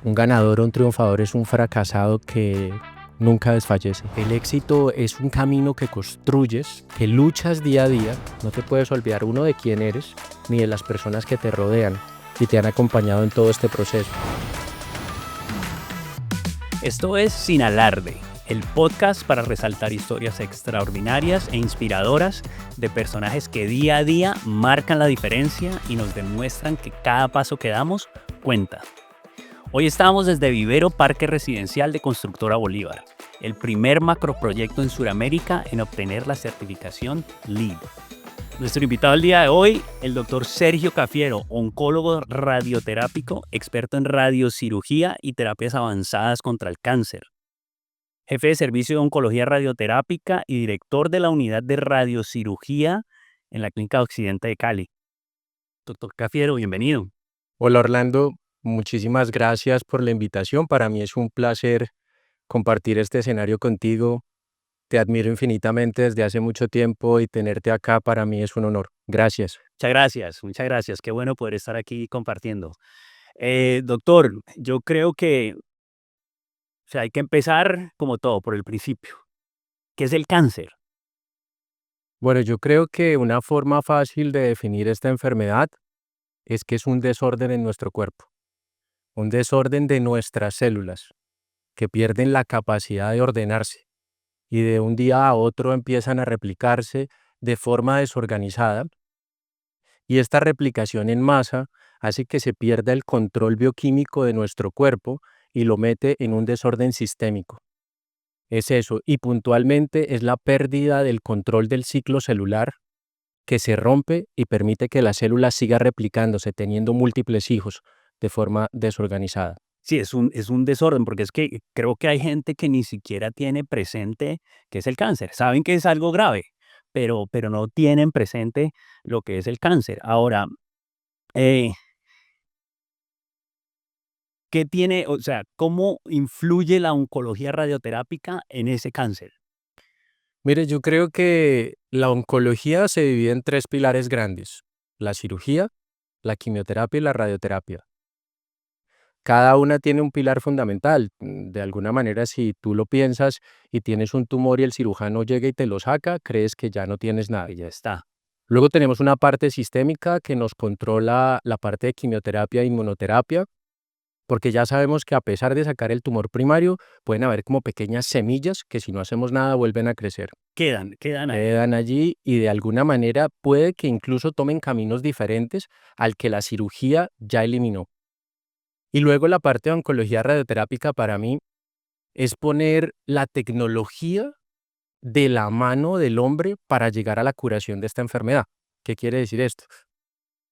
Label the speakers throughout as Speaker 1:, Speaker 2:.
Speaker 1: Un ganador o un triunfador es un fracasado que nunca desfallece. El éxito es un camino que construyes, que luchas día a día. No te puedes olvidar uno de quién eres ni de las personas que te rodean y te han acompañado en todo este proceso.
Speaker 2: Esto es Sin Alarde, el podcast para resaltar historias extraordinarias e inspiradoras de personajes que día a día marcan la diferencia y nos demuestran que cada paso que damos cuenta. Hoy estamos desde Vivero Parque Residencial de Constructora Bolívar, el primer macroproyecto en Sudamérica en obtener la certificación LEED. Nuestro invitado el día de hoy, el doctor Sergio Cafiero, oncólogo radioterápico, experto en radiocirugía y terapias avanzadas contra el cáncer, jefe de servicio de oncología radioterápica y director de la unidad de radiocirugía en la Clínica Occidente de Cali. Doctor Cafiero, bienvenido.
Speaker 1: Hola Orlando, muchísimas gracias por la invitación. Para mí es un placer compartir este escenario contigo. Te admiro infinitamente desde hace mucho tiempo y tenerte acá para mí es un honor. Gracias.
Speaker 2: Muchas gracias. Qué bueno poder estar aquí compartiendo. Doctor, yo creo que hay que empezar como todo, por el principio. ¿Qué es el cáncer?
Speaker 1: Bueno, yo creo que una forma fácil de definir esta enfermedad es que es un desorden en nuestro cuerpo, un desorden de nuestras células que pierden la capacidad de ordenarse y de un día a otro empiezan a replicarse de forma desorganizada, y esta replicación en masa hace que se pierda el control bioquímico de nuestro cuerpo y lo mete en un desorden sistémico. Es eso, y puntualmente es la pérdida del control del ciclo celular que se rompe y permite que la célula siga replicándose, teniendo múltiples hijos de forma desorganizada.
Speaker 2: Sí, es un desorden, porque es que creo que hay gente que ni siquiera tiene presente qué es el cáncer. Saben que es algo grave, pero no tienen presente lo que es el cáncer. Ahora, eh, ¿qué tiene, o sea, cómo influye la oncología radioterápica en ese cáncer?
Speaker 1: Mire, yo creo que la oncología se divide en tres pilares grandes: la cirugía, la quimioterapia y la radioterapia. Cada una tiene un pilar fundamental. De alguna manera, si tú lo piensas y tienes un tumor y el cirujano llega y te lo saca, crees que ya no tienes nada.
Speaker 2: Y ya está.
Speaker 1: Luego tenemos una parte sistémica que nos controla la parte de quimioterapia e inmunoterapia, porque ya sabemos que a pesar de sacar el tumor primario, pueden haber como pequeñas semillas que si no hacemos nada vuelven a crecer.
Speaker 2: Quedan ahí.
Speaker 1: Quedan allí y de alguna manera puede que incluso tomen caminos diferentes al que la cirugía ya eliminó. Y luego la parte de oncología radioterápica para mí es poner la tecnología de la mano del hombre para llegar a la curación de esta enfermedad. ¿Qué quiere decir esto?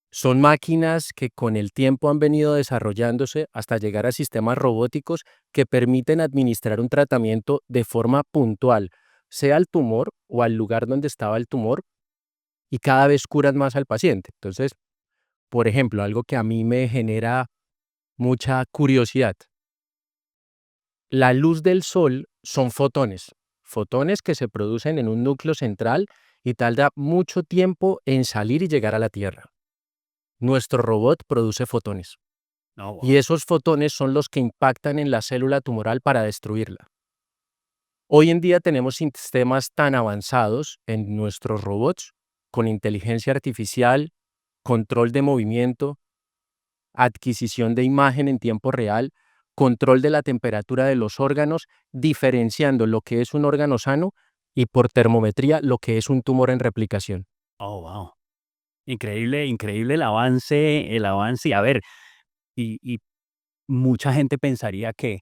Speaker 1: Son máquinas que con el tiempo han venido desarrollándose hasta llegar a sistemas robóticos que permiten administrar un tratamiento de forma puntual, sea al tumor o al lugar donde estaba el tumor, y cada vez curan más al paciente. Entonces, por ejemplo, algo que a mí me genera mucha curiosidad: la luz del sol son fotones, fotones que se producen en un núcleo central y tarda mucho tiempo en salir y llegar a la Tierra. Nuestro robot produce fotones.
Speaker 2: No,
Speaker 1: Y
Speaker 2: wow.
Speaker 1: esos fotones son los que impactan en la célula tumoral para destruirla. Hoy en día tenemos sistemas tan avanzados en nuestros robots, con inteligencia artificial, control de movimiento, adquisición de imagen en tiempo real, control de la temperatura de los órganos, diferenciando lo que es un órgano sano y por termometría lo que es un tumor en replicación.
Speaker 2: Oh, wow. Increíble, increíble el avance. Y a ver, y mucha gente pensaría que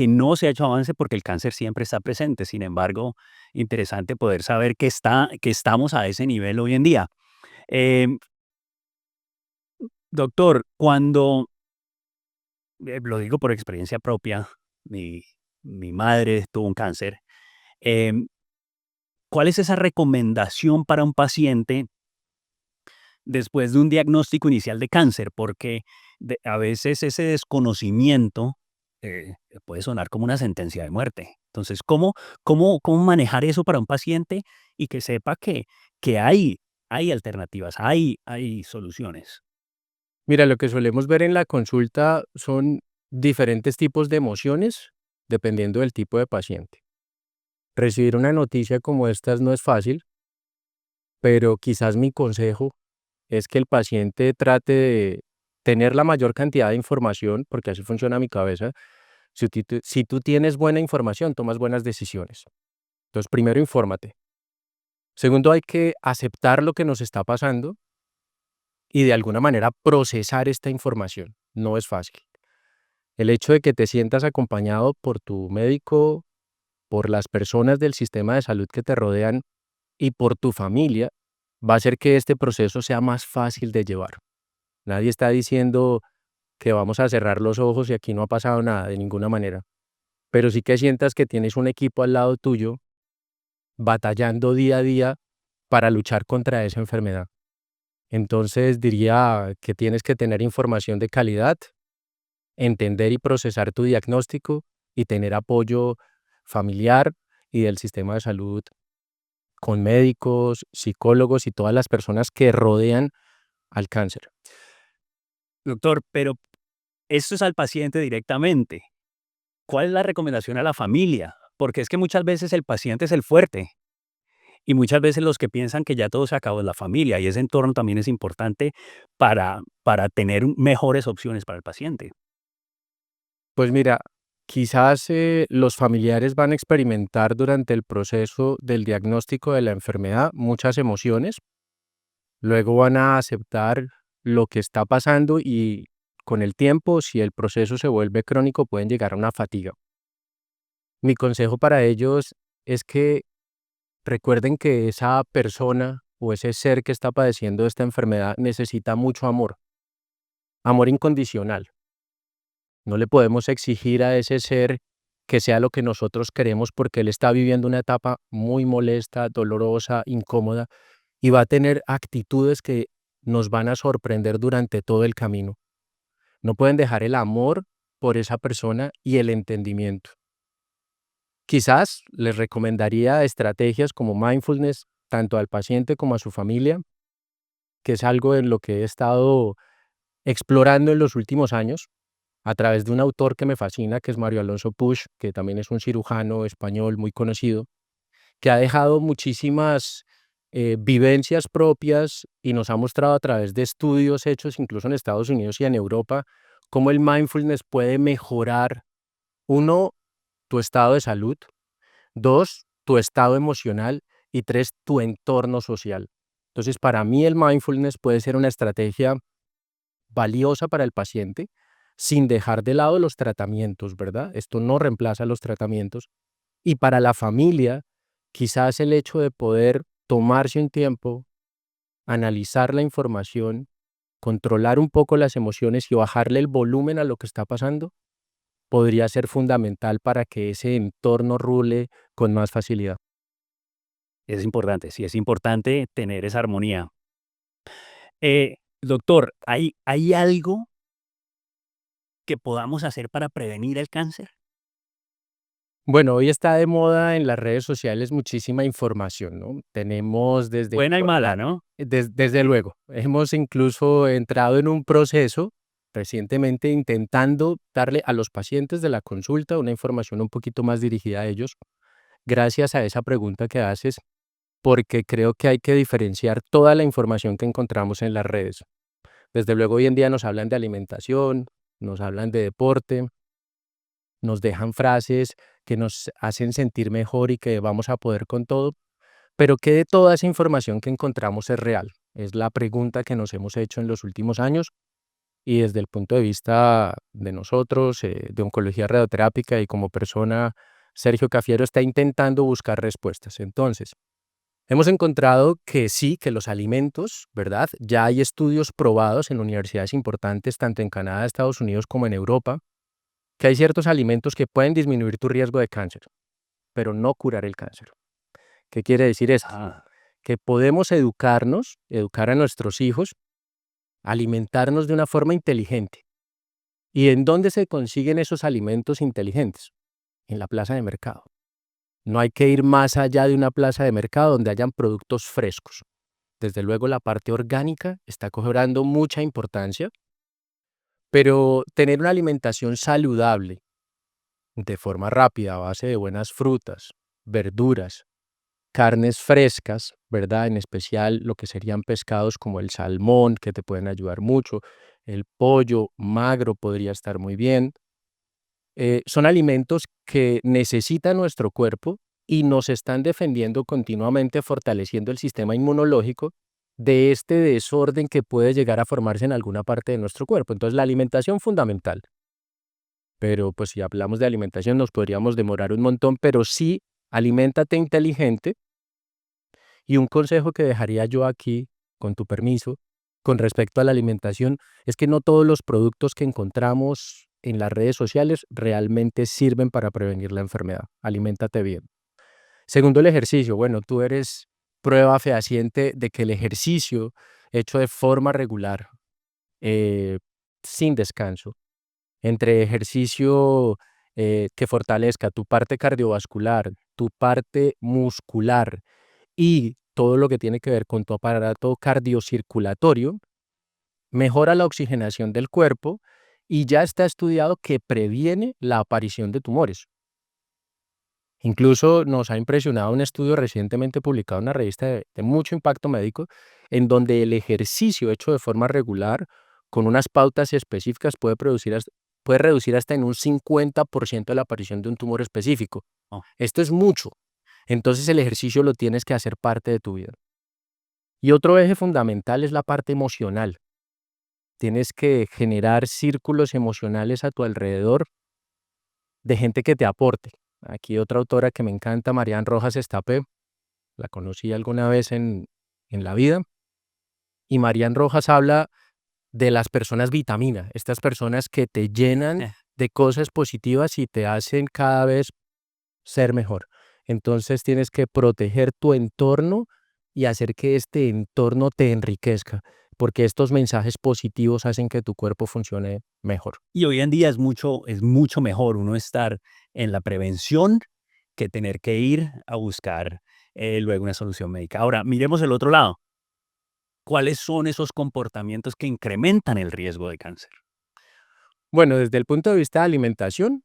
Speaker 2: no se ha hecho avance porque el cáncer siempre está presente. Sin embargo, interesante poder saber que estamos a ese nivel hoy en día. Em, Doctor, lo digo por experiencia propia, mi, mi madre tuvo un cáncer. em, ¿Cuál es esa recomendación para un paciente después de un diagnóstico inicial de cáncer? Porque a veces ese desconocimiento puede sonar como una sentencia de muerte. Entonces, ¿cómo manejar eso para un paciente y que sepa que hay alternativas, hay soluciones?
Speaker 1: Mira, lo que solemos ver en la consulta son diferentes tipos de emociones dependiendo del tipo de paciente. Recibir una noticia como estas no es fácil, pero quizás mi consejo es que el paciente trate de tener la mayor cantidad de información, porque así funciona mi cabeza. Si tú tienes buena información, tomas buenas decisiones. Entonces, primero, infórmate. Segundo, hay que aceptar lo que nos está pasando y de alguna manera procesar esta información. No es fácil. El hecho de que te sientas acompañado por tu médico, por las personas del sistema de salud que te rodean y por tu familia va a hacer que este proceso sea más fácil de llevar. Nadie está diciendo que vamos a cerrar los ojos y aquí no ha pasado nada de ninguna manera, pero sí que sientas que tienes un equipo al lado tuyo batallando día a día para luchar contra esa enfermedad. Entonces diría que tienes que tener información de calidad, entender y procesar tu diagnóstico y tener apoyo familiar y del sistema de salud con médicos, psicólogos y todas las personas que rodean al cáncer.
Speaker 2: Doctor, pero esto es al paciente directamente. ¿Cuál es la recomendación a la familia? Porque es que muchas veces el paciente es el fuerte y muchas veces los que piensan que ya todo se acabó es la familia y ese entorno también es importante para tener mejores opciones para el paciente.
Speaker 1: Pues mira, quizás los familiares van a experimentar durante el proceso del diagnóstico de la enfermedad muchas emociones, luego van a aceptar lo que está pasando y con el tiempo, si el proceso se vuelve crónico, pueden llegar a una fatiga. Mi consejo para ellos es que recuerden que esa persona o ese ser que está padeciendo esta enfermedad necesita mucho amor, amor incondicional. No le podemos exigir a ese ser que sea lo que nosotros queremos porque él está viviendo una etapa muy molesta, dolorosa, incómoda y va a tener actitudes que nos van a sorprender durante todo el camino. No pueden dejar el amor por esa persona y el entendimiento. Quizás les recomendaría estrategias como mindfulness tanto al paciente como a su familia, que es algo en lo que he estado explorando en los últimos años a través de un autor que me fascina, que es Mario Alonso Puig, que también es un cirujano español muy conocido, que ha dejado muchísimas vivencias propias y nos ha mostrado a través de estudios hechos incluso en Estados Unidos y en Europa, cómo el mindfulness puede mejorar, uno, tu estado de salud, dos, tu estado emocional y tres, tu entorno social. Entonces, para mí el mindfulness puede ser una estrategia valiosa para el paciente sin dejar de lado los tratamientos, ¿verdad? Esto no reemplaza los tratamientos. Y para la familia, quizás el hecho de poder tomarse un tiempo, analizar la información, controlar un poco las emociones y bajarle el volumen a lo que está pasando, podría ser fundamental para que ese entorno rule con más facilidad.
Speaker 2: Es importante, sí, es importante tener esa armonía. Doctor, ¿hay algo que podamos hacer para prevenir el cáncer?
Speaker 1: Bueno, hoy está de moda en las redes sociales muchísima información, ¿no? Tenemos desde
Speaker 2: Buena y mala, ¿no?
Speaker 1: desde luego, hemos incluso entrado en un proceso recientemente intentando darle a los pacientes de la consulta una información un poquito más dirigida a ellos, gracias a esa pregunta que haces, porque creo que hay que diferenciar toda la información que encontramos en las redes. Desde luego, hoy en día nos hablan de alimentación, nos hablan de deporte, nos dejan frases que nos hacen sentir mejor y que vamos a poder con todo, pero ¿qué de toda esa información que encontramos es real? Es la pregunta que nos hemos hecho en los últimos años y desde el punto de vista de nosotros, de oncología radioterápica y como persona, Sergio Cafiero está intentando buscar respuestas. Entonces, hemos encontrado que sí, que los alimentos, ¿verdad? Ya hay estudios probados en universidades importantes, tanto en Canadá, Estados Unidos como en Europa, que hay ciertos alimentos que pueden disminuir tu riesgo de cáncer, pero no curar el cáncer. ¿Qué quiere decir esto?
Speaker 2: Ah,
Speaker 1: Que podemos educarnos, educar a nuestros hijos, alimentarnos de una forma inteligente. ¿Y en dónde se consiguen esos alimentos inteligentes? En la plaza de mercado. No hay que ir más allá de una plaza de mercado donde hayan productos frescos. Desde luego la parte orgánica está cobrando mucha importancia, Pero tener una alimentación saludable de forma rápida, a base de buenas frutas, verduras, carnes frescas, ¿verdad? En especial lo que serían pescados como el salmón, que te pueden ayudar mucho. El pollo magro podría estar muy bien. Son alimentos que necesita nuestro cuerpo y nos están defendiendo continuamente, fortaleciendo el sistema inmunológico de este desorden que puede llegar a formarse en alguna parte de nuestro cuerpo. Entonces, la alimentación fundamental. Pero pues si hablamos de alimentación nos podríamos demorar un montón, pero sí, aliméntate inteligente. Y un consejo que dejaría yo aquí, con tu permiso, con respecto a la alimentación, es que no todos los productos que encontramos en las redes sociales realmente sirven para prevenir la enfermedad. Aliméntate bien. Segundo, el ejercicio. Bueno, tú eres prueba fehaciente de que el ejercicio hecho de forma regular, eh, sin descanso, entre ejercicio que fortalezca tu parte cardiovascular, tu parte muscular y todo lo que tiene que ver con tu aparato cardiocirculatorio, mejora la oxigenación del cuerpo y ya está estudiado que previene la aparición de tumores. Incluso nos ha impresionado un estudio recientemente publicado en una revista de mucho impacto médico, en donde el ejercicio hecho de forma regular, con unas pautas específicas, puede reducir hasta en un 50% la aparición de un tumor específico.
Speaker 2: Oh,
Speaker 1: Esto es mucho. Entonces el ejercicio lo tienes que hacer parte de tu vida. Y otro eje fundamental es la parte emocional. Tienes que generar círculos emocionales a tu alrededor de gente que te aporte. Aquí otra autora que me encanta, Marian Rojas Estapé, la conocí alguna vez en la vida, y Marian Rojas habla de las personas vitamina, estas personas que te llenan
Speaker 2: eh.
Speaker 1: de cosas positivas y te hacen cada vez ser mejor. Entonces tienes que proteger tu entorno y hacer que este entorno te enriquezca, porque estos mensajes positivos hacen que tu cuerpo funcione mejor.
Speaker 2: Y hoy en día es mucho mejor uno estar en la prevención que tener que ir a buscar luego una solución médica. Ahora, miremos el otro lado. ¿Cuáles son esos comportamientos que incrementan el riesgo de cáncer?
Speaker 1: Bueno, desde el punto de vista de alimentación,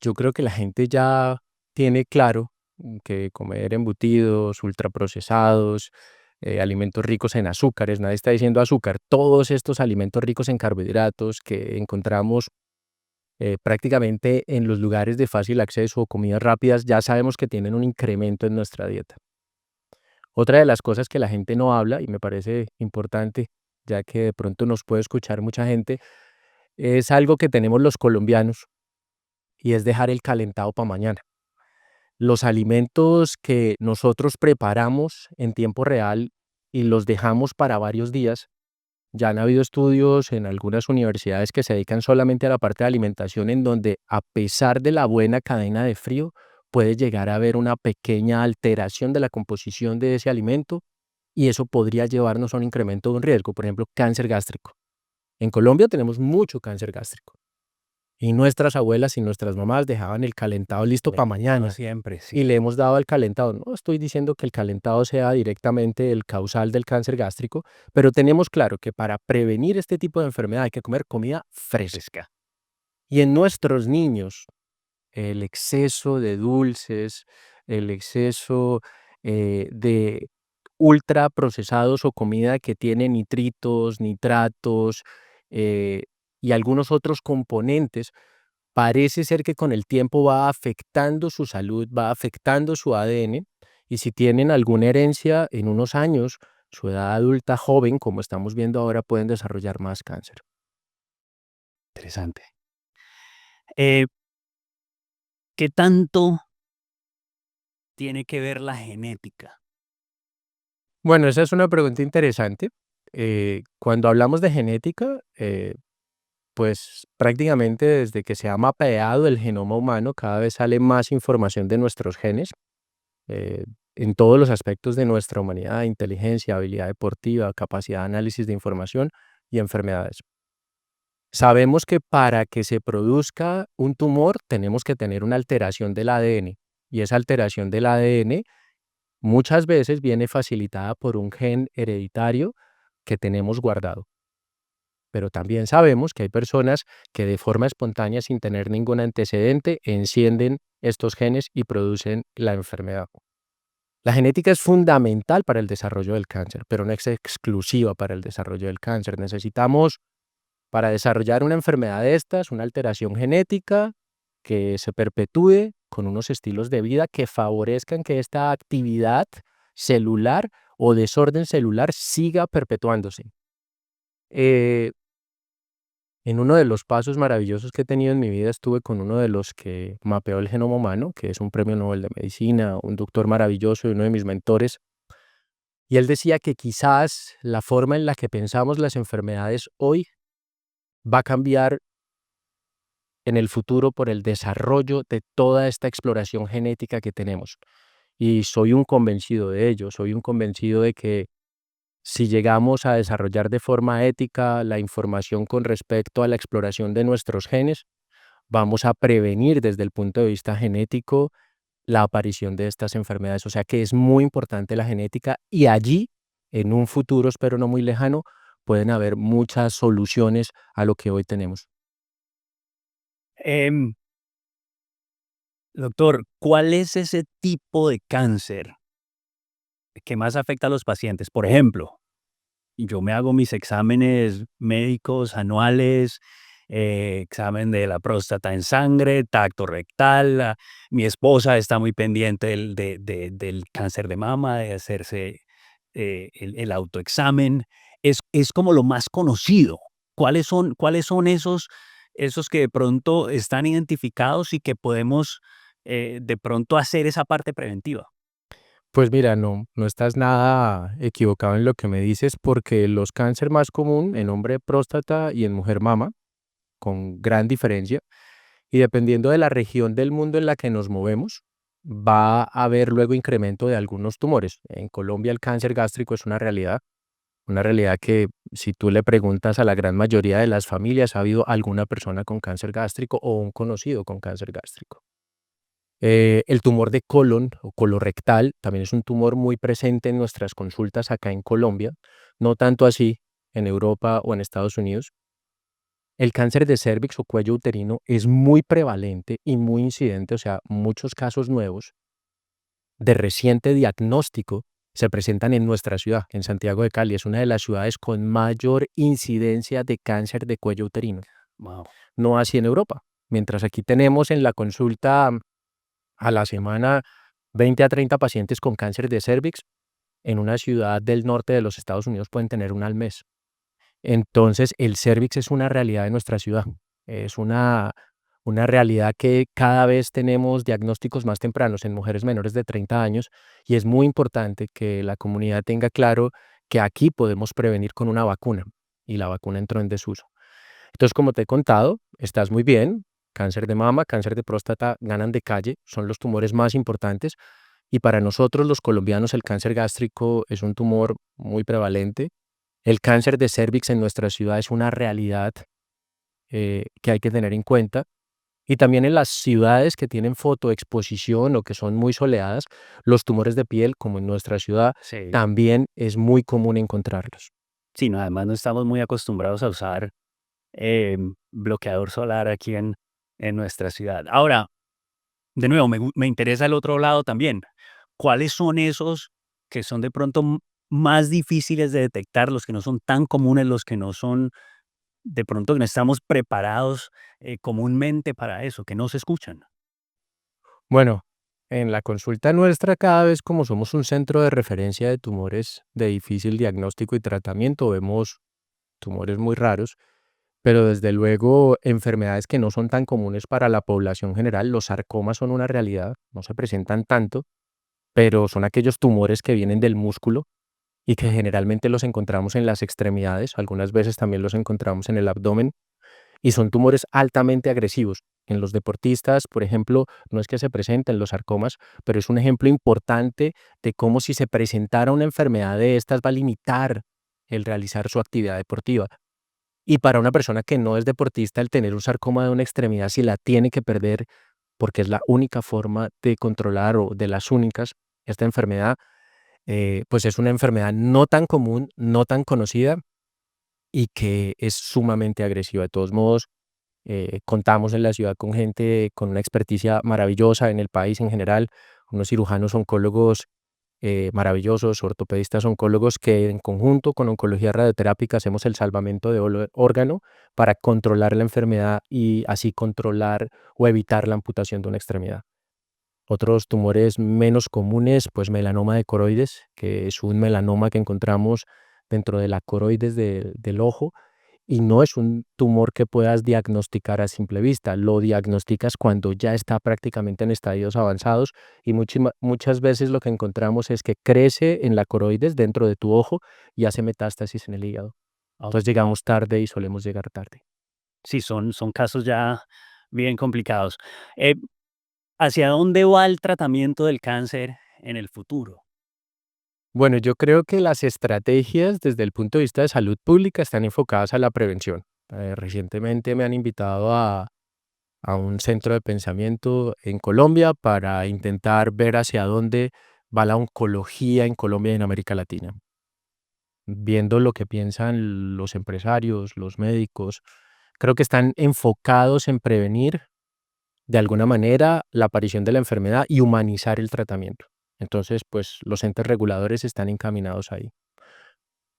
Speaker 1: yo creo que la gente ya tiene claro que comer embutidos, ultraprocesados, alimentos ricos en azúcares, nadie está diciendo azúcar, todos estos alimentos ricos en carbohidratos que encontramos prácticamente en los lugares de fácil acceso o comidas rápidas, ya sabemos que tienen un incremento en nuestra dieta. Otra de las cosas que la gente no habla y me parece importante, ya que de pronto nos puede escuchar mucha gente, es algo que tenemos los colombianos y es dejar el calentado para mañana. Los alimentos que nosotros preparamos en tiempo real y los dejamos para varios días, ya han habido estudios en algunas universidades que se dedican solamente a la parte de alimentación, en donde a pesar de la buena cadena de frío, puede llegar a haber una pequeña alteración de la composición de ese alimento y eso podría llevarnos a un incremento de un riesgo, por ejemplo, cáncer gástrico. En Colombia tenemos mucho cáncer gástrico. Y nuestras abuelas y nuestras mamás dejaban el calentado listo para
Speaker 2: No
Speaker 1: mañana
Speaker 2: siempre,
Speaker 1: y
Speaker 2: sí.
Speaker 1: le hemos dado al calentado. No estoy diciendo que el calentado sea directamente el causal del cáncer gástrico, pero tenemos claro que para prevenir este tipo de enfermedad hay que comer comida fresca.
Speaker 2: Fresca.
Speaker 1: Y en nuestros niños, el exceso de dulces, el exceso de ultraprocesados o comida que tiene nitritos, nitratos eh, y algunos otros componentes, parece ser que con el tiempo va afectando su salud, va afectando su ADN y si tienen alguna herencia en unos años, su edad adulta joven, como estamos viendo ahora, pueden desarrollar más cáncer.
Speaker 2: Interesante. Eh, ¿Qué tanto tiene que ver la genética?
Speaker 1: Bueno, esa es una pregunta interesante. Cuando hablamos de genética, pues prácticamente desde que se ha mapeado el genoma humano, cada vez sale más información de nuestros genes eh, en todos los aspectos de nuestra humanidad, inteligencia, habilidad deportiva, capacidad de análisis de información y enfermedades. Sabemos que para que se produzca un tumor tenemos que tener una alteración del ADN y esa alteración del ADN muchas veces viene facilitada por un gen hereditario que tenemos guardado. pero también sabemos que hay personas que de forma espontánea, sin tener ningún antecedente, encienden estos genes y producen la enfermedad. La genética es fundamental para el desarrollo del cáncer, pero no es exclusiva para el desarrollo del cáncer. Necesitamos, para desarrollar una enfermedad de estas, una alteración genética que se perpetúe con unos estilos de vida que favorezcan que esta actividad celular o desorden celular siga perpetuándose. Eh, en uno de los pasos maravillosos que he tenido en mi vida estuve con uno de los que mapeó el genoma humano, que es un premio Nobel de Medicina, un doctor maravilloso y uno de mis mentores. Y él decía que quizás la forma en la que pensamos las enfermedades hoy va a cambiar en el futuro por el desarrollo de toda esta exploración genética que tenemos. Y soy un convencido de ello, soy un convencido de que si llegamos a desarrollar de forma ética la información con respecto a la exploración de nuestros genes, vamos a prevenir desde el punto de vista genético la aparición de estas enfermedades. O sea que es muy importante la genética y allí, en un futuro, espero no muy lejano, pueden haber muchas soluciones a lo que hoy tenemos.
Speaker 2: Em, Doctor, ¿cuál es ese tipo de cáncer que más afecta a los pacientes? Por ejemplo, yo me hago mis exámenes médicos anuales, examen de la próstata en sangre, tacto rectal. Mi esposa está muy pendiente del cáncer de mama, de hacerse el autoexamen. Es como lo más conocido. Cuáles son esos que de pronto están identificados y que podemos de pronto hacer esa parte preventiva?
Speaker 1: Pues mira, no estás nada equivocado en lo que me dices, porque los cáncer más común en hombre próstata y en mujer mama, con gran diferencia, y dependiendo de la región del mundo en la que nos movemos, va a haber luego incremento de algunos tumores. En Colombia el cáncer gástrico es una realidad que si tú le preguntas a la gran mayoría de las familias, ha habido alguna persona con cáncer gástrico o un conocido con cáncer gástrico. El tumor de colon o colorectal también es un tumor muy presente en nuestras consultas acá en Colombia, no tanto así en Europa o en Estados Unidos. El cáncer de cérvix o cuello uterino es muy prevalente y muy incidente, o sea, muchos casos nuevos de reciente diagnóstico se presentan en nuestra ciudad, en Santiago de Cali. Es una de las ciudades con mayor incidencia de cáncer de cuello uterino,
Speaker 2: Wow.
Speaker 1: no así en Europa. Mientras aquí tenemos en la consulta a la semana 20 a 30 pacientes con cáncer de cérvix, en una ciudad del norte de los Estados Unidos pueden tener una al mes. Entonces, el cérvix es una realidad de nuestra ciudad. Es una realidad que cada vez tenemos diagnósticos más tempranos en mujeres menores de 30 años y es muy importante que la comunidad tenga claro que aquí podemos prevenir con una vacuna y la vacuna entró en desuso. Entonces, como te he contado, estás muy bien. Cáncer de mama, cáncer de próstata ganan de calle, son los tumores más importantes. Y para nosotros los colombianos el cáncer gástrico es un tumor muy prevalente. El cáncer de cérvix en nuestra ciudad es una realidad que hay que tener en cuenta. Y también en las ciudades que tienen fotoexposición o que son muy soleadas, los tumores de piel, como en nuestra ciudad,
Speaker 2: Sí.
Speaker 1: también es muy común encontrarlos.
Speaker 2: Sí, no, además no estamos muy acostumbrados a usar bloqueador solar aquí en nuestra ciudad. Ahora, de nuevo, me interesa el otro lado también. ¿Cuáles son esos que son de pronto más difíciles de detectar, los que no son tan comunes, los que no son, de pronto que no estamos preparados comúnmente para eso, que no se escuchan?
Speaker 1: Bueno, en la consulta nuestra, cada vez como somos un centro de referencia de tumores de difícil diagnóstico y tratamiento, vemos tumores muy raros, pero desde luego enfermedades que no son tan comunes para la población general. Los sarcomas son una realidad, no se presentan tanto, pero son aquellos tumores que vienen del músculo y que generalmente los encontramos en las extremidades, algunas veces también los encontramos en el abdomen y son tumores altamente agresivos. En los deportistas, por ejemplo, no es que se presenten los sarcomas, pero es un ejemplo importante de cómo si se presentara una enfermedad de estas va a limitar el realizar su actividad deportiva. Y para una persona que no es deportista, el tener un sarcoma de una extremidad, si la tiene que perder, porque es la única forma de controlar o de las únicas esta enfermedad, pues es una enfermedad no tan común, no tan conocida y que es sumamente agresiva. De todos modos, contamos en la ciudad con gente con una experticia maravillosa en el país en general, unos cirujanos oncólogos maravillosos, ortopedistas oncólogos que en conjunto con oncología radioterápica hacemos el salvamento de órgano para controlar la enfermedad y así controlar o evitar la amputación de una extremidad. Otros tumores menos comunes, pues melanoma de coroides, que es un melanoma que encontramos dentro de la coroides del ojo y no es un tumor que puedas diagnosticar a simple vista. Lo diagnosticas cuando ya está prácticamente en estadios avanzados y muchas veces lo que encontramos es que crece en la coroides dentro de tu ojo y hace metástasis en el hígado.
Speaker 2: Oh,
Speaker 1: Entonces llegamos tarde y solemos llegar tarde.
Speaker 2: sí, son casos ya bien complicados. Eh, ¿Hacia dónde va el tratamiento del cáncer en el futuro?
Speaker 1: Bueno, yo creo que las estrategias desde el punto de vista de salud pública están enfocadas a la prevención. Recientemente me han invitado a un centro de pensamiento en Colombia para intentar ver hacia dónde va la oncología en Colombia y en América Latina. Viendo lo que piensan los empresarios, los médicos, creo que están enfocados en prevenir de alguna manera la aparición de la enfermedad y humanizar el tratamiento. Entonces, pues los entes reguladores están encaminados ahí.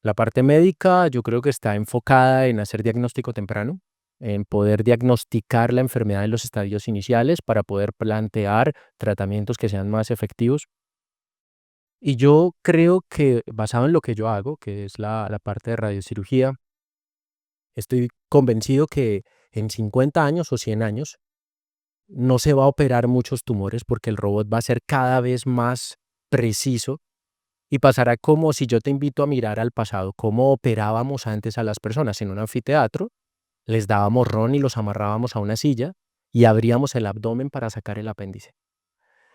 Speaker 1: La parte médica yo creo que está enfocada en hacer diagnóstico temprano, en poder diagnosticar la enfermedad en los estadios iniciales para poder plantear tratamientos que sean más efectivos. Y yo creo que basado en lo que yo hago, que es la parte de radiocirugía, estoy convencido que en 50 años o 100 años no se va a operar muchos tumores porque el robot va a ser cada vez más preciso y pasará como si yo te invito a mirar al pasado, cómo operábamos antes a las personas en un anfiteatro, les dábamos ron y los amarrábamos a una silla y abríamos el abdomen para sacar el apéndice.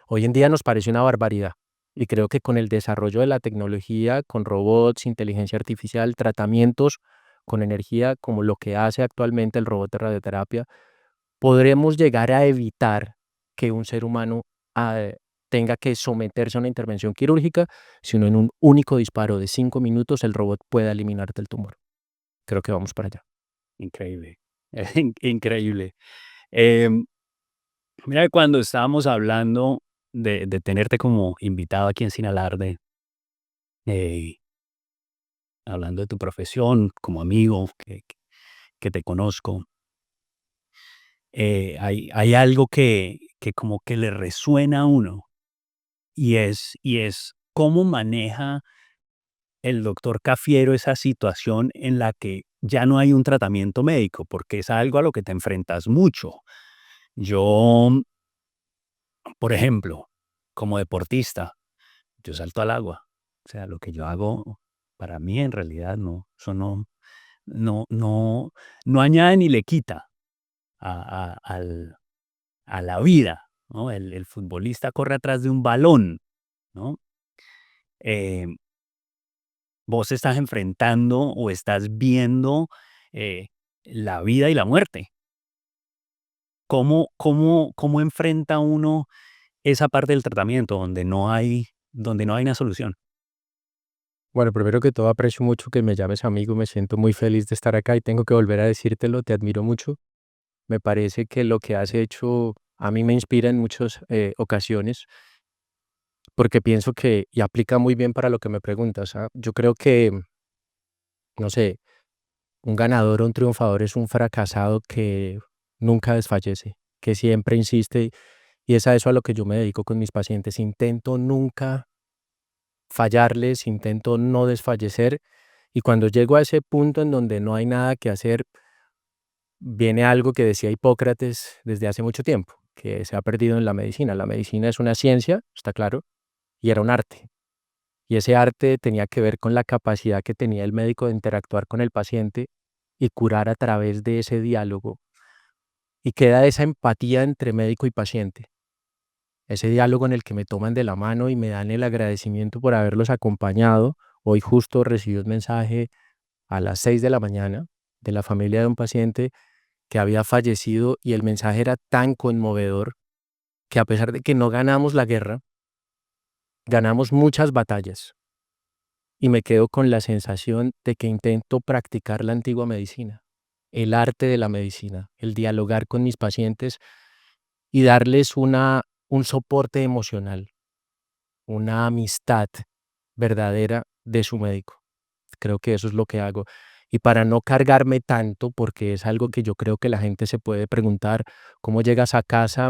Speaker 1: Hoy en día nos parece una barbaridad y creo que con el desarrollo de la tecnología, con robots, inteligencia artificial, tratamientos con energía como lo que hace actualmente el robot de radioterapia, podremos llegar a evitar que un ser humano ah, tenga que someterse a una intervención quirúrgica, sino en un único disparo de 5 minutos el robot pueda eliminarte el tumor. Creo que vamos para allá.
Speaker 2: Increíble, increíble. Em, Mira que cuando estábamos hablando de tenerte como invitado aquí en Sin Alarde, eh, hablando de tu profesión como amigo que te conozco, hay algo que como que le resuena a uno y es cómo maneja el doctor Cafiero esa situación en la que ya no hay un tratamiento médico, porque es algo a lo que te enfrentas mucho. Yo, por ejemplo, como deportista, yo salto al agua. O sea, lo que yo hago, para mí en realidad no, eso no, no, no añade ni le quita a la vida, ¿no? El futbolista corre atrás de un balón, ¿no? Eh, Vos estás enfrentando o estás viendo eh, la vida y la muerte. ¿Cómo enfrenta uno esa parte del tratamiento donde no hay una solución?
Speaker 1: Bueno, primero que todo aprecio mucho que me llames amigo, me siento muy feliz de estar acá y tengo que volver a decírtelo, te admiro mucho. Me parece que lo que has hecho a mí me inspira en muchas ocasiones porque pienso que, y aplica muy bien para lo que me preguntas, yo creo que, no sé, un ganador o un triunfador es un fracasado que nunca desfallece, que siempre insiste y es a eso a lo que yo me dedico con mis pacientes. Intento nunca fallarles, intento no desfallecer y cuando llego a ese punto en donde no hay nada que hacer, viene algo que decía Hipócrates desde hace mucho tiempo, que se ha perdido en la medicina. La medicina es una ciencia, está claro, y era un arte. Y ese arte tenía que ver con la capacidad que tenía el médico de interactuar con el paciente y curar a través de ese diálogo. Y queda esa empatía entre médico y paciente, ese diálogo en el que me toman de la mano y me dan el agradecimiento por haberlos acompañado. Hoy justo recibí un mensaje a las 6 de la mañana de la familia de un paciente que había fallecido y el mensaje era tan conmovedor que a pesar de que no ganamos la guerra, ganamos muchas batallas. y me quedo con la sensación de que intento practicar la antigua medicina, el arte de la medicina, el dialogar con mis pacientes y darles un soporte emocional, una amistad verdadera de su médico. Creo que eso es lo que hago. Y para no cargarme tanto, porque es algo que yo creo que la gente se puede preguntar, ¿cómo llegas a casa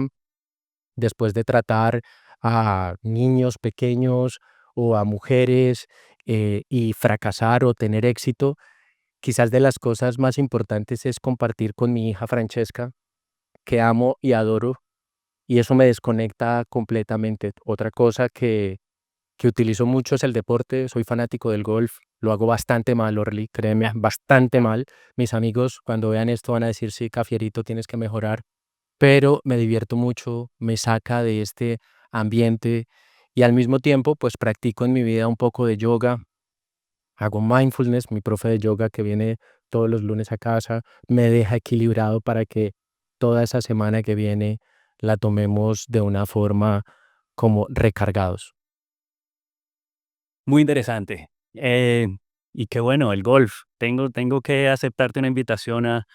Speaker 1: después de tratar a niños pequeños o a mujeres y fracasar o tener éxito? Quizás de las cosas más importantes es compartir con mi hija Francesca, que amo y adoro, y eso me desconecta completamente. Otra cosa que utilizo mucho es el deporte, soy fanático del golf, lo hago bastante mal, Orly, créeme, bastante mal. Mis amigos cuando vean esto van a decir, sí, Cafierito, tienes que mejorar, pero me divierto mucho, me saca de este ambiente y al mismo tiempo pues practico en mi vida un poco de yoga, hago mindfulness, mi profe de yoga que viene todos los lunes a casa me deja equilibrado para que toda esa semana que viene la tomemos de una forma como recargados.
Speaker 2: Muy interesante. Y qué bueno, el golf. Tengo que aceptarte una invitación a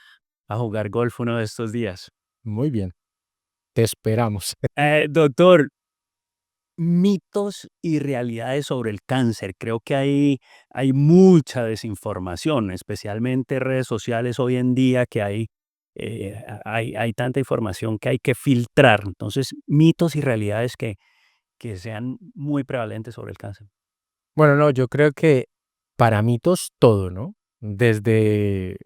Speaker 2: jugar golf uno de estos días.
Speaker 1: Muy bien, te esperamos.
Speaker 2: Doctor, mitos y realidades sobre el cáncer. Creo que hay mucha desinformación, especialmente en redes sociales hoy en día, que hay tanta información que hay que filtrar. Entonces, mitos y realidades que sean muy prevalentes sobre el cáncer.
Speaker 1: Bueno, no, yo creo que para mitos todo, ¿no? Desde,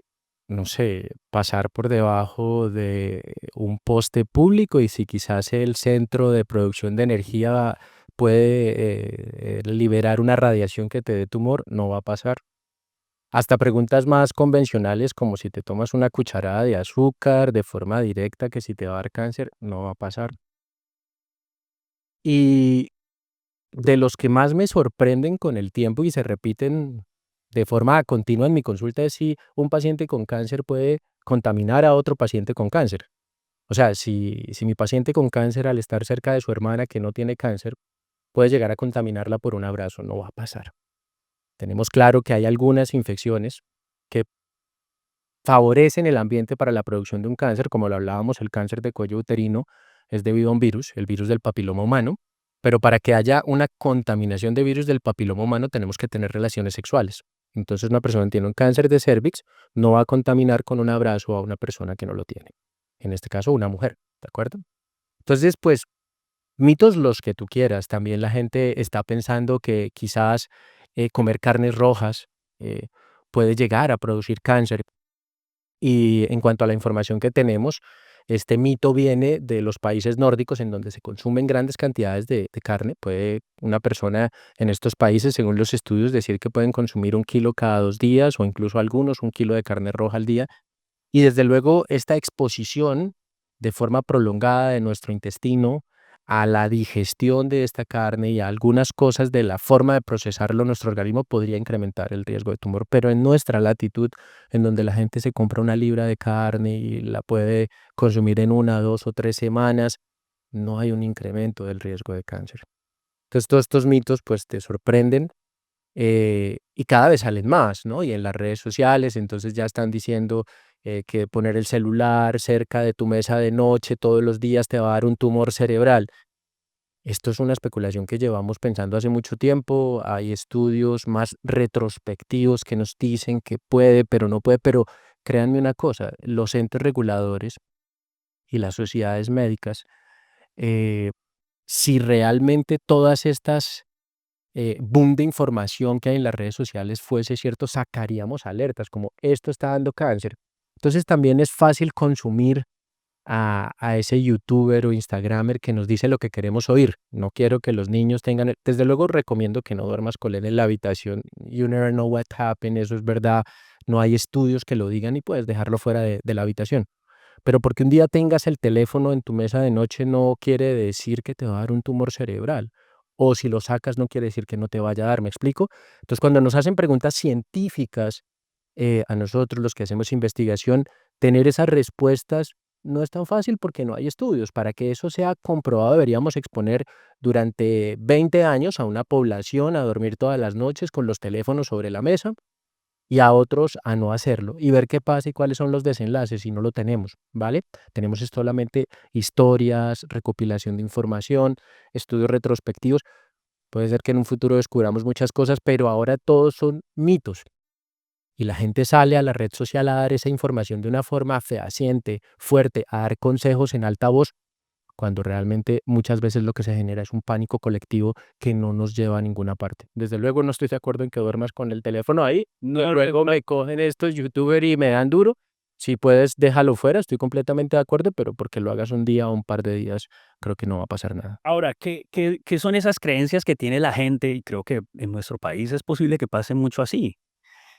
Speaker 1: no sé, pasar por debajo de un poste público y si quizás el centro de producción de energía puede liberar una radiación que te dé tumor, no va a pasar. Hasta preguntas más convencionales como si te tomas una cucharada de azúcar de forma directa que si te va a dar cáncer, no va a pasar. Y de los que más me sorprenden con el tiempo y se repiten de forma continua en mi consulta es si un paciente con cáncer puede contaminar a otro paciente con cáncer. O sea, si mi paciente con cáncer al estar cerca de su hermana que no tiene cáncer puede llegar a contaminarla por un abrazo, no va a pasar. Tenemos claro que hay algunas infecciones que favorecen el ambiente para la producción de un cáncer, como lo hablábamos, el cáncer de cuello uterino es debido a un virus, el virus del papiloma humano, pero para que haya una contaminación de virus del papiloma humano tenemos que tener relaciones sexuales. Entonces una persona que tiene un cáncer de cervix no va a contaminar con un abrazo a una persona que no lo tiene, en este caso una mujer, ¿de acuerdo? Entonces, pues, mitos los que tú quieras. También la gente está pensando que quizás comer carnes rojas eh, puede llegar a producir cáncer. Y en cuanto a la información que tenemos, este mito viene de los países nórdicos en donde se consumen grandes cantidades de carne. Puede una persona en estos países, según los estudios, decir que pueden consumir 1 kilo cada 2 días o incluso algunos 1 kilo de carne roja al día. Y desde luego esta exposición de forma prolongada de nuestro intestino a la digestión de esta carne y a algunas cosas de la forma de procesarlo nuestro organismo podría incrementar el riesgo de tumor, pero en nuestra latitud, en donde la gente se compra una libra de carne y la puede consumir en 1, 2 o 3 semanas, no hay un incremento del riesgo de cáncer. Entonces todos estos mitos pues te sorprenden y cada vez salen más, ¿no? Y en las redes sociales, entonces ya están diciendo que poner el celular cerca de tu mesa de noche todos los días te va a dar un tumor cerebral. Esto es una especulación que llevamos pensando hace mucho tiempo. Hay estudios más retrospectivos que nos dicen que puede, pero no puede. Pero créanme una cosa, los entes reguladores y las sociedades médicas, eh, si realmente todas estas boom de información que hay en las redes sociales fuese cierto, sacaríamos alertas como esto está dando cáncer. Entonces también es fácil consumir a ese youtuber o instagramer que nos dice lo que queremos oír. No quiero que los niños tengan, desde luego recomiendo que no duermas con él en la habitación. You never know what happened, eso es verdad. No hay estudios que lo digan y puedes dejarlo fuera de la habitación. Pero porque un día tengas el teléfono en tu mesa de noche no quiere decir que te va a dar un tumor cerebral. O si lo sacas no quiere decir que no te vaya a dar, ¿me explico? Entonces, cuando nos hacen preguntas científicas a nosotros, los que hacemos investigación, tener esas respuestas no es tan fácil porque no hay estudios. Para que eso sea comprobado, deberíamos exponer durante 20 años a una población a dormir todas las noches con los teléfonos sobre la mesa y a otros a no hacerlo y ver qué pasa y cuáles son los desenlaces si no lo tenemos, ¿vale? Tenemos es solamente historias, recopilación de información, estudios retrospectivos. Puede ser que en un futuro descubramos muchas cosas, pero ahora todos son mitos. Y la gente sale a la red social a dar esa información de una forma fehaciente, fuerte, a dar consejos en alta voz, cuando realmente muchas veces lo que se genera es un pánico colectivo que no nos lleva a ninguna parte. Desde luego no estoy de acuerdo en que duermas con el teléfono ahí. Luego me cogen estos youtubers y me dan duro. Si puedes, déjalo fuera, estoy completamente de acuerdo, pero porque lo hagas un día o un par de días, creo que no va a pasar nada.
Speaker 2: Ahora, ¿qué son esas creencias que tiene la gente? Y creo que en nuestro país es posible que pase mucho así.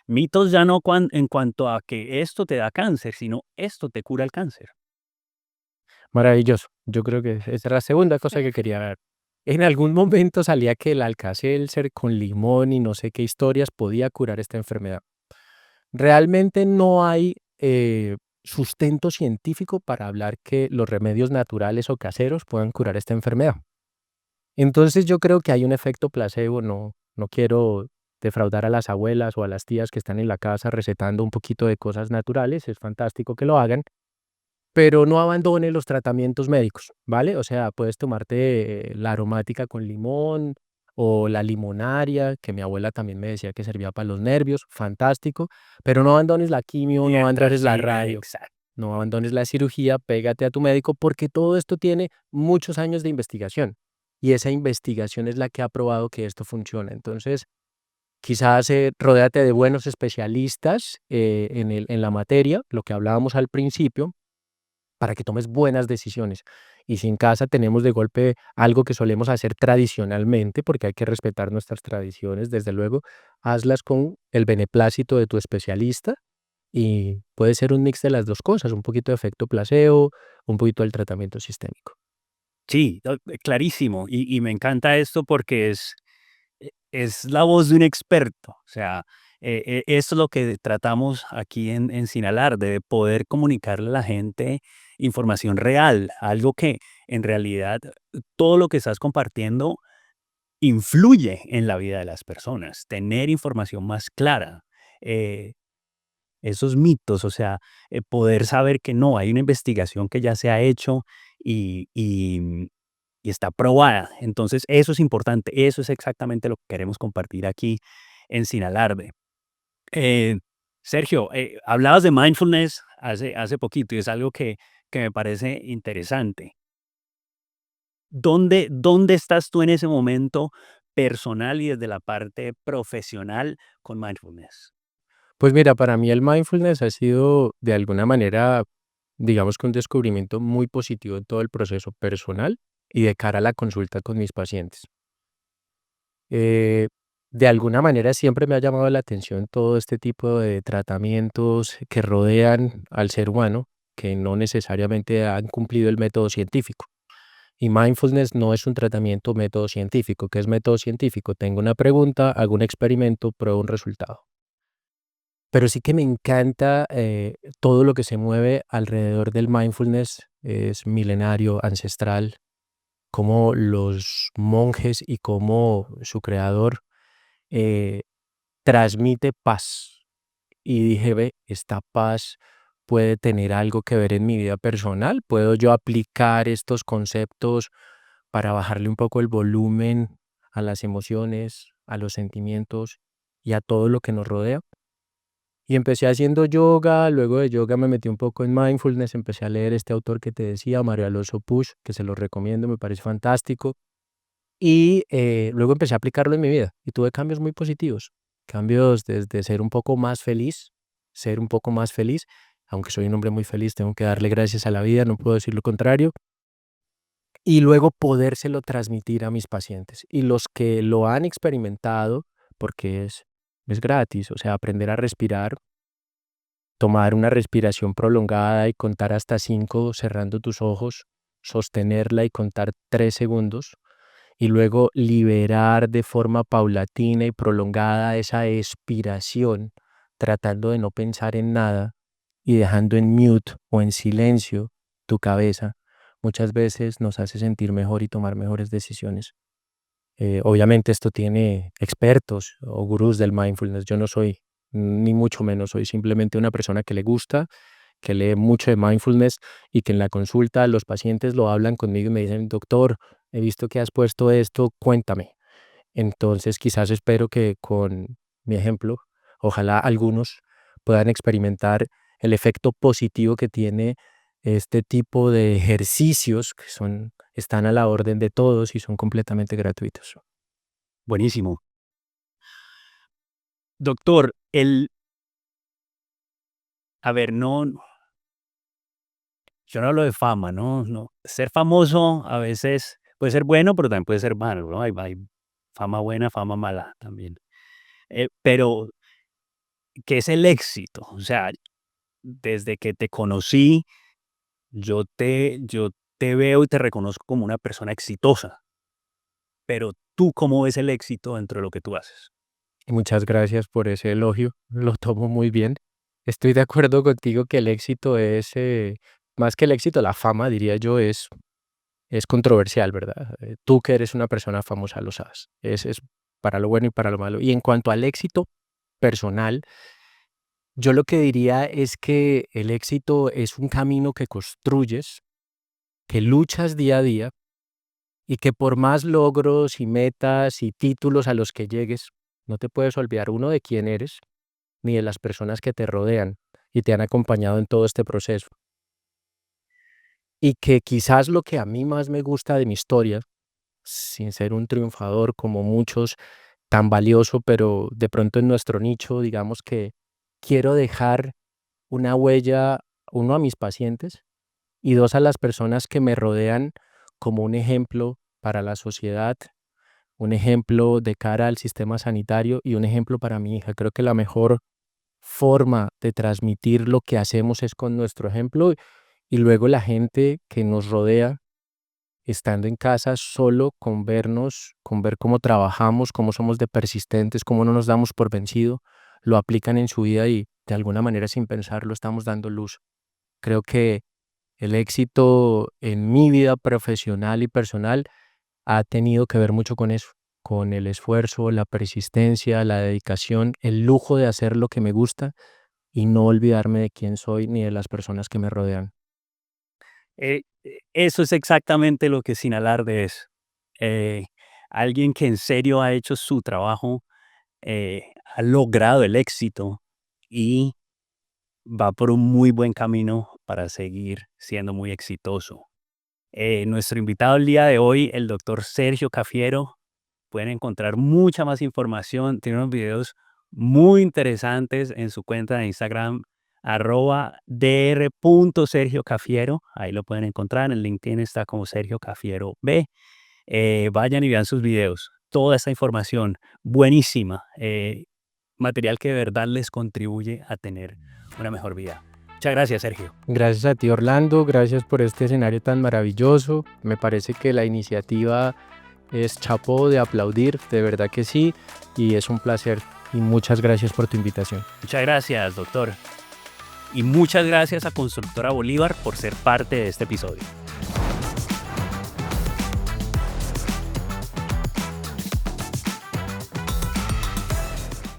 Speaker 2: Mitos ya no en cuanto a que esto te da cáncer, sino esto te cura el cáncer.
Speaker 1: Maravilloso. Yo creo que esa es la segunda cosa que quería ver. En algún momento salía que el Alka-Seltzer con limón y no sé qué historias podía curar esta enfermedad. Realmente no hay sustento científico para hablar que los remedios naturales o caseros puedan curar esta enfermedad. Entonces yo creo que hay un efecto placebo, no quiero defraudar a las abuelas o a las tías que están en la casa recetando un poquito de cosas naturales, es fantástico que lo hagan, pero no abandone los tratamientos médicos, ¿vale? O sea, puedes tomarte la aromática con limón o la limonaria, que mi abuela también me decía que servía para los nervios, fantástico, pero no abandones la quimio, no abandones la radio,
Speaker 2: Exacto.
Speaker 1: no abandones la cirugía, pégate a tu médico porque todo esto tiene muchos años de investigación y esa investigación es la que ha probado que esto funciona. Entonces, quizás rodéate de buenos especialistas en la materia, lo que hablábamos al principio para que tomes buenas decisiones. Y si en casa tenemos de golpe algo que solemos hacer tradicionalmente, porque hay que respetar nuestras tradiciones, desde luego, hazlas con el beneplácito de tu especialista y puede ser un mix de las dos cosas, un poquito de efecto placebo, un poquito del tratamiento sistémico.
Speaker 2: Sí, clarísimo. Y me encanta esto porque es la voz de un experto. O sea, esto es lo que tratamos aquí en Sinalar, de poder comunicarle a la gente información real, algo que en realidad todo lo que estás compartiendo influye en la vida de las personas. Tener información más clara. eh, Esos mitos, o sea, poder saber que no, hay una investigación que ya se ha hecho y está probada. Entonces, eso es importante, eso es exactamente lo que queremos compartir aquí en Sin Alarde. Eh, Sergio, hablabas de mindfulness hace poquito y es algo que me parece interesante. ¿Dónde estás tú en ese momento personal y desde la parte profesional con mindfulness?
Speaker 1: Pues mira, para mí el mindfulness ha sido de alguna manera, digamos que un descubrimiento muy positivo en todo el proceso personal y de cara a la consulta con mis pacientes. Eh, de alguna manera siempre me ha llamado la atención todo este tipo de tratamientos que rodean al ser humano, que no necesariamente han cumplido el método científico. Y mindfulness no es un tratamiento método científico. ¿Qué es método científico? Tengo una pregunta, hago un experimento, pruebo un resultado. Pero sí que me encanta todo lo que se mueve alrededor del mindfulness, es milenario, ancestral, como los monjes y como su creador eh, transmite paz. Y dije, ve, esta paz puede tener algo que ver en mi vida personal. ¿Puedo yo aplicar estos conceptos para bajarle un poco el volumen a las emociones, a los sentimientos y a todo lo que nos rodea? Y empecé haciendo yoga, luego de yoga me metí un poco en mindfulness, empecé a leer este autor que te decía, Mario Alonso Puig, que se lo recomiendo, me parece fantástico. Y luego empecé a aplicarlo en mi vida y tuve cambios muy positivos. Cambios desde ser un poco más feliz, ser un poco más feliz, aunque soy un hombre muy feliz, tengo que darle gracias a la vida, no puedo decir lo contrario, y luego podérselo transmitir a mis pacientes. Y los que lo han experimentado, porque es gratis, o sea, aprender a respirar, tomar una respiración prolongada y contar hasta 5 cerrando tus ojos, sostenerla y contar 3 segundos y luego liberar de forma paulatina y prolongada esa expiración, tratando de no pensar en nada y dejando en mute o en silencio tu cabeza, muchas veces nos hace sentir mejor y tomar mejores decisiones. Obviamente esto tiene expertos o gurús del mindfulness. Yo no soy, ni mucho menos, soy simplemente una persona que le gusta, que lee mucho de mindfulness y que en la consulta los pacientes lo hablan conmigo y me dicen, doctor, he visto que has puesto esto, cuéntame. Entonces quizás espero que con mi ejemplo, ojalá algunos puedan experimentar el efecto positivo que tiene este tipo de ejercicios que están a la orden de todos y son completamente gratuitos.
Speaker 2: Buenísimo. Doctor, a ver, yo no hablo de fama, no. Ser famoso a veces puede ser bueno, pero también puede ser malo, ¿no? Hay fama buena, fama mala también. Pero, ¿qué es el éxito? O sea, desde que te conocí, yo te veo y te reconozco como una persona exitosa, pero ¿tú cómo ves el éxito dentro de lo que tú haces?
Speaker 1: Y muchas gracias por ese elogio, lo tomo muy bien. Estoy de acuerdo contigo que el éxito es, más que el éxito, la fama, diría yo, es controversial, ¿verdad? Tú que eres una persona famosa lo sabes. Es para lo bueno y para lo malo. Y en cuanto al éxito personal, yo lo que diría es que el éxito es un camino que construyes, que luchas día a día y que por más logros y metas y títulos a los que llegues, no te puedes olvidar uno de quién eres ni de las personas que te rodean y te han acompañado en todo este proceso. Y que quizás lo que a mí más me gusta de mi historia, sin ser un triunfador como muchos, tan valioso, pero de pronto en nuestro nicho, digamos que quiero dejar una huella, uno, a mis pacientes y dos, a las personas que me rodean como un ejemplo para la sociedad, un ejemplo de cara al sistema sanitario y un ejemplo para mi hija. Creo que la mejor forma de transmitir lo que hacemos es con nuestro ejemplo y luego la gente que nos rodea, estando en casa, solo con vernos, con ver cómo trabajamos, cómo somos de persistentes, cómo no nos damos por vencido, lo aplican en su vida y de alguna manera sin pensarlo estamos dando luz. Creo que el éxito en mi vida profesional y personal ha tenido que ver mucho con eso, con el esfuerzo, la persistencia, la dedicación, el lujo de hacer lo que me gusta y no olvidarme de quién soy ni de las personas que me rodean.
Speaker 2: Eso es exactamente lo que Sin Alarde es. Eh, Alguien que en serio ha hecho su trabajo, ha logrado el éxito y va por un muy buen camino para seguir siendo muy exitoso. Nuestro invitado el día de hoy, el doctor Sergio Cafiero, pueden encontrar mucha más información, tiene unos videos muy interesantes en su cuenta de Instagram, @dr.sergiocafiero, ahí lo pueden encontrar, en LinkedIn está como Sergio Cafiero B. Vayan y vean sus videos, toda esta información buenísima, material que de verdad les contribuye a tener una mejor vida. Muchas gracias, Sergio.
Speaker 1: Gracias a ti, Orlando, gracias por este escenario tan maravilloso. Me parece que la iniciativa es chapo de aplaudir, de verdad que sí, y es un placer y muchas gracias por tu invitación.
Speaker 2: Muchas gracias, doctor. Y muchas gracias a Constructora Bolívar por ser parte de este episodio.